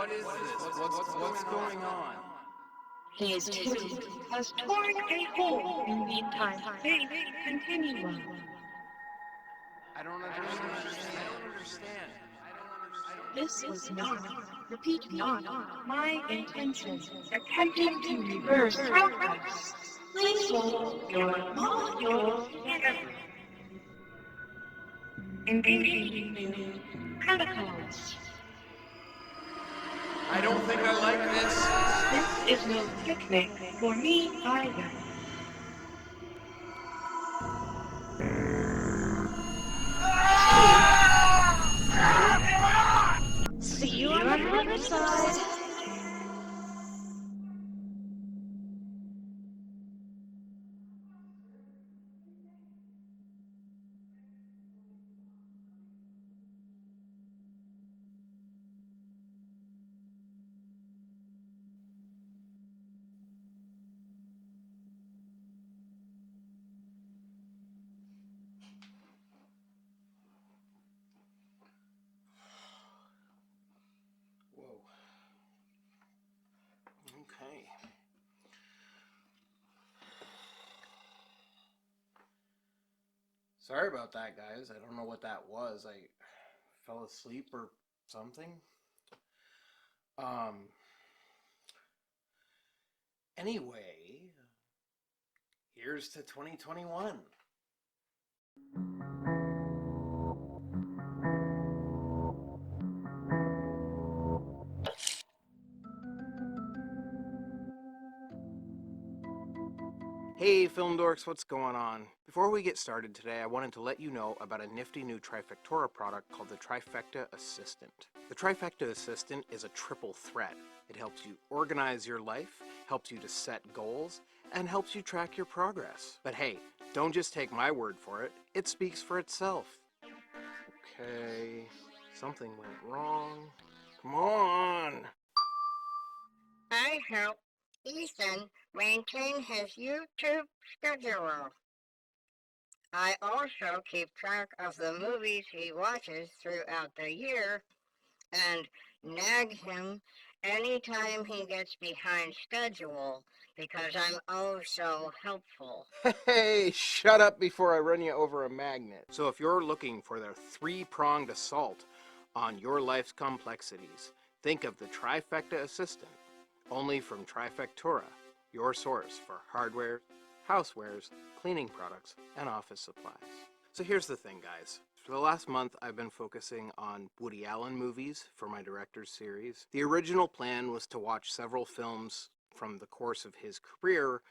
What is this? What's going on? Phase 2 has torn a hole in the time-space continuum. I don't understand. This was not, repeat not, my intention. Attempting to reverse progress. Please hold your molecules together. Engaging new protocols. I don't think I like this. This is no picnic for me either. See you on the flip side. Whoa. Okay. Sorry about that, guys. I don't know what that was. I fell asleep or something. Anyway, here's to 2021. Hey film dorks, what's going on? Before we get started today, I wanted to let you know about a nifty new Trifectura product called the Trifecta Assistant. The Trifecta Assistant is a triple threat. It helps you organize your life, helps you to set goals, and helps you track your progress. But hey, don't just take my word for it, it speaks for itself. Okay, something went wrong. Come on! I help Ethan maintain his YouTube schedule. I also keep track of the movies he watches throughout the year and nag him anytime he gets behind schedule because I'm oh so helpful. Hey, shut up before I run you over a magnet. So if you're looking for the three-pronged assault on your life's complexities, think of the Trifecta Assistant, only from Trifectura, your source for hardware, housewares, cleaning products, and office supplies. So here's the thing, guys. For the last month, I've been focusing on Woody Allen movies for my director's series. The original plan was to watch several films from the course of his career,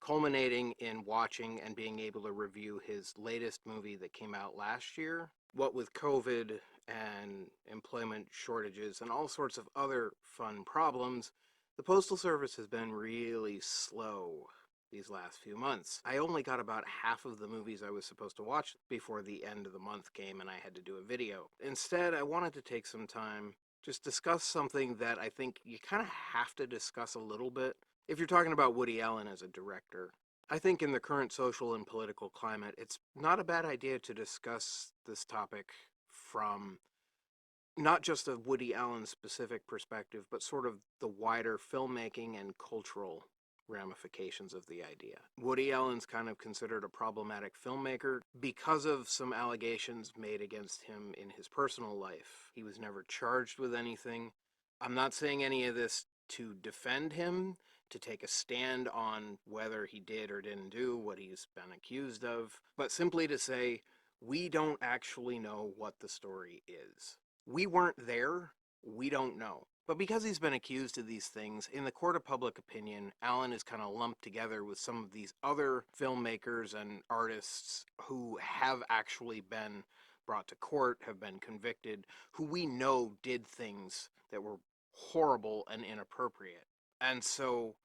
culminating in watching and being able to review his latest movie that came out last year. What with COVID and employment shortages and all sorts of other fun problems, the Postal Service has been really slow these last few months. I only got about half of the movies I was supposed to watch before the end of the month came and I had to do a video. Instead, I wanted to take some time, just discuss something that I think you kind of have to discuss a little bit if you're talking about Woody Allen as a director. I think in the current social and political climate, it's not a bad idea to discuss this topic from not just a Woody Allen specific perspective, but sort of the wider filmmaking and cultural ramifications of the idea. Woody Allen's kind of considered a problematic filmmaker because of some allegations made against him in his personal life. He was never charged with anything. I'm not saying any of this to defend him, to take a stand on whether he did or didn't do what he's been accused of, but simply to say we don't actually know what the story is. We weren't there, we don't know. But because he's been accused of these things, in the court of public opinion, Allen is kind of lumped together with some of these other filmmakers and artists who have actually been brought to court, have been convicted, who we know did things that were horrible and inappropriate. And so,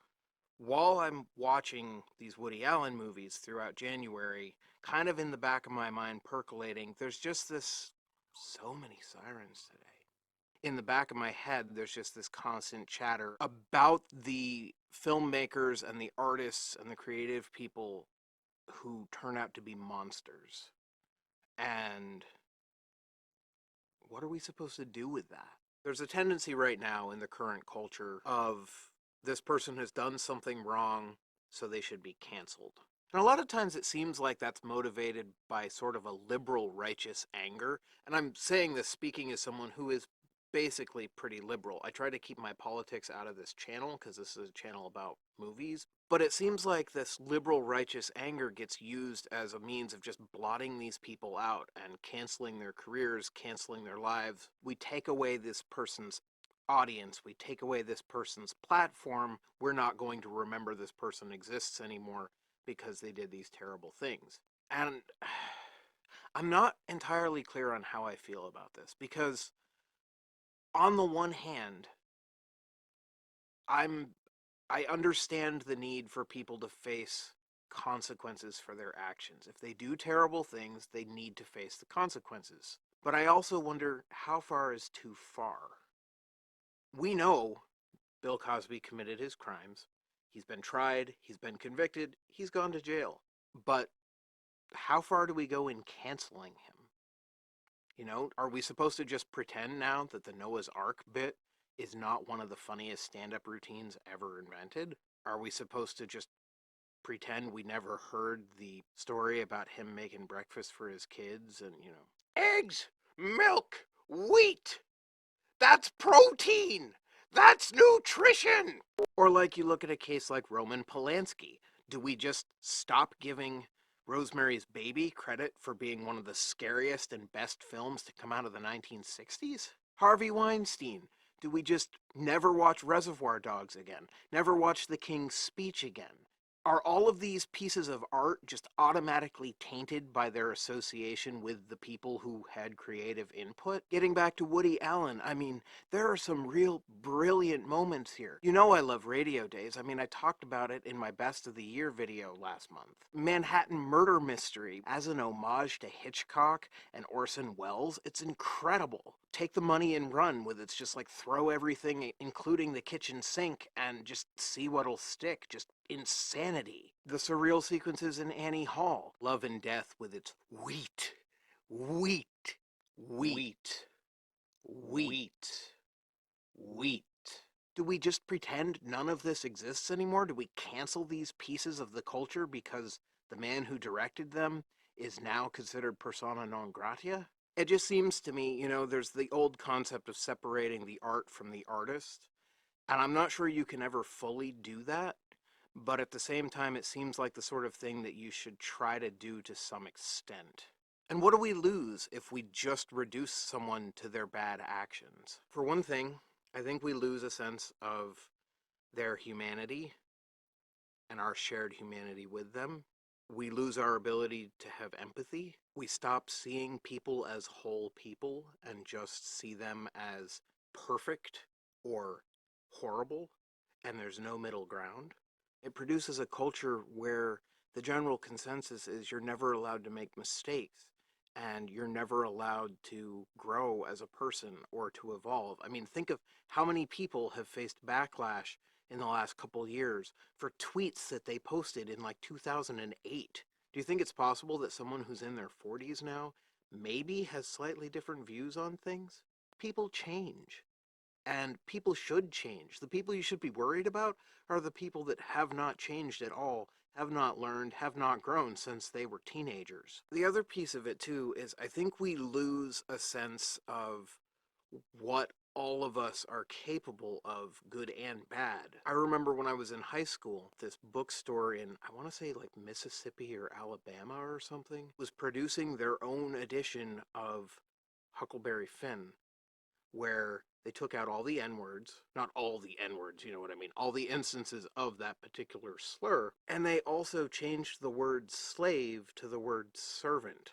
while I'm watching these Woody Allen movies throughout January, kind of in the back of my mind percolating, there's just this, so many sirens today. In the back of my head, there's just this constant chatter about the filmmakers and the artists and the creative people who turn out to be monsters. And what are we supposed to do with that? There's a tendency right now in the current culture of this person has done something wrong, so they should be canceled. And a lot of times it seems like that's motivated by sort of a liberal righteous anger. And I'm saying this speaking as someone who is basically pretty liberal. I try to keep my politics out of this channel because this is a channel about movies. But it seems like this liberal righteous anger gets used as a means of just blotting these people out and canceling their careers, canceling their lives. We take away this person's audience, we take away this person's platform. We're not going to remember this person exists anymore because they did these terrible things. And I'm not entirely clear on how I feel about this because on the one hand, I'm I understand the need for people to face consequences for their actions. If they do terrible things, they need to face the consequences. But I also wonder how far is too far. We know Bill Cosby committed his crimes. He's been tried, he's been convicted, he's gone to jail. But how far do we go in canceling him? You know, are we supposed to just pretend now that the Noah's Ark bit is not one of the funniest stand-up routines ever invented? Are we supposed to just pretend we never heard the story about him making breakfast for his kids and, eggs, milk, wheat? That's protein! That's nutrition! Or like you look at a case like Roman Polanski. Do we just stop giving Rosemary's Baby credit for being one of the scariest and best films to come out of the 1960s? Harvey Weinstein. Do we just never watch Reservoir Dogs again? Never watch The King's Speech again? Are all of these pieces of art just automatically tainted by their association with the people who had creative input? Getting back to Woody Allen, I mean, there are some real brilliant moments here. You know I love Radio Days. I mean, I talked about it in my Best of the Year video last month. Manhattan Murder Mystery, as an homage to Hitchcock and Orson Welles, it's incredible. Take the money and run with it's just like throw everything, including the kitchen sink, and just see what'll stick. Just insanity. The surreal sequences in Annie Hall. Love and Death with its wheat, wheat, wheat, wheat, wheat. Do we just pretend none of this exists anymore? Do we cancel these pieces of the culture because the man who directed them is now considered persona non grata? It just seems to me, there's the old concept of separating the art from the artist, and I'm not sure you can ever fully do that, but at the same time, it seems like the sort of thing that you should try to do to some extent. And what do we lose if we just reduce someone to their bad actions? For one thing, I think we lose a sense of their humanity and our shared humanity with them. We lose our ability to have empathy. We stop seeing people as whole people and just see them as perfect or horrible, and there's no middle ground. It produces a culture where the general consensus is you're never allowed to make mistakes and you're never allowed to grow as a person or to evolve. I mean, think of how many people have faced backlash in the last couple years for tweets that they posted in like 2008. Do you think it's possible that someone who's in their 40s now maybe has slightly different views on things? People change. And people should change. The people you should be worried about are the people that have not changed at all, have not learned, have not grown since they were teenagers. The other piece of it, too, is I think we lose a sense of what all of us are capable of, good and bad. I remember when I was in high school, this bookstore in, I want to say like Mississippi or Alabama or something, was producing their own edition of Huckleberry Finn, where they took out all the N-words, not all the N-words, you know what I mean, all the instances of that particular slur, and they also changed the word slave to the word servant.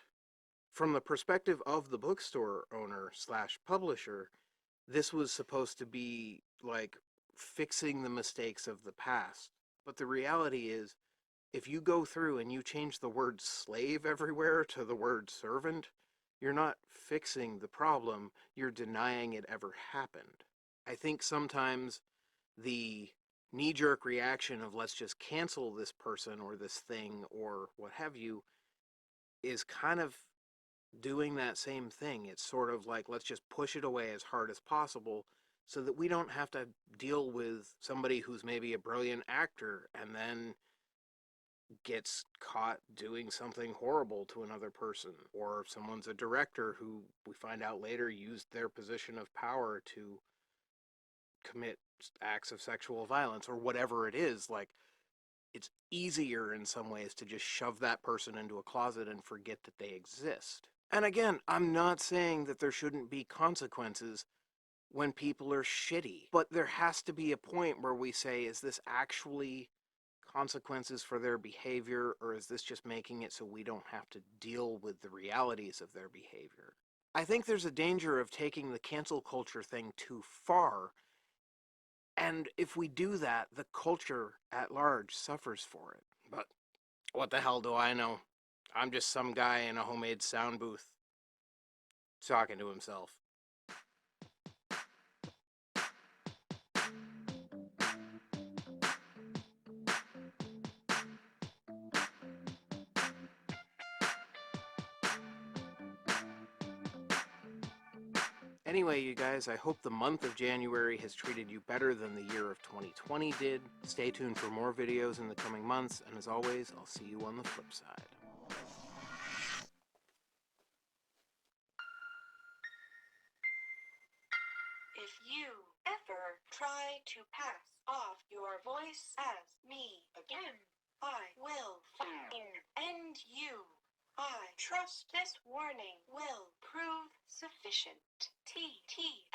From the perspective of the bookstore owner slash publisher, this was supposed to be like fixing the mistakes of the past. But the reality is, if you go through and you change the word slave everywhere to the word servant, you're not fixing the problem, you're denying it ever happened. I think sometimes the knee-jerk reaction of let's just cancel this person or this thing or what have you is kind of doing that same thing. It's sort of like, let's just push it away as hard as possible so that we don't have to deal with somebody who's maybe a brilliant actor and then gets caught doing something horrible to another person, or if someone's a director who we find out later used their position of power to commit acts of sexual violence or whatever it is. Like, it's easier in some ways to just shove that person into a closet and forget that they exist. And again, I'm not saying that there shouldn't be consequences when people are shitty, but there has to be a point where we say, is this actually consequences for their behavior, or is this just making it so we don't have to deal with the realities of their behavior? I think there's a danger of taking the cancel culture thing too far, and if we do that, the culture at large suffers for it. But what the hell do I know? I'm just some guy in a homemade sound booth talking to himself. Anyway, you guys, I hope the month of January has treated you better than the year of 2020 did. Stay tuned for more videos in the coming months, and as always, I'll see you on the flip side. If you ever try to pass off your voice as me again, I will fucking end you. I trust this warning will prove sufficient. TTFN.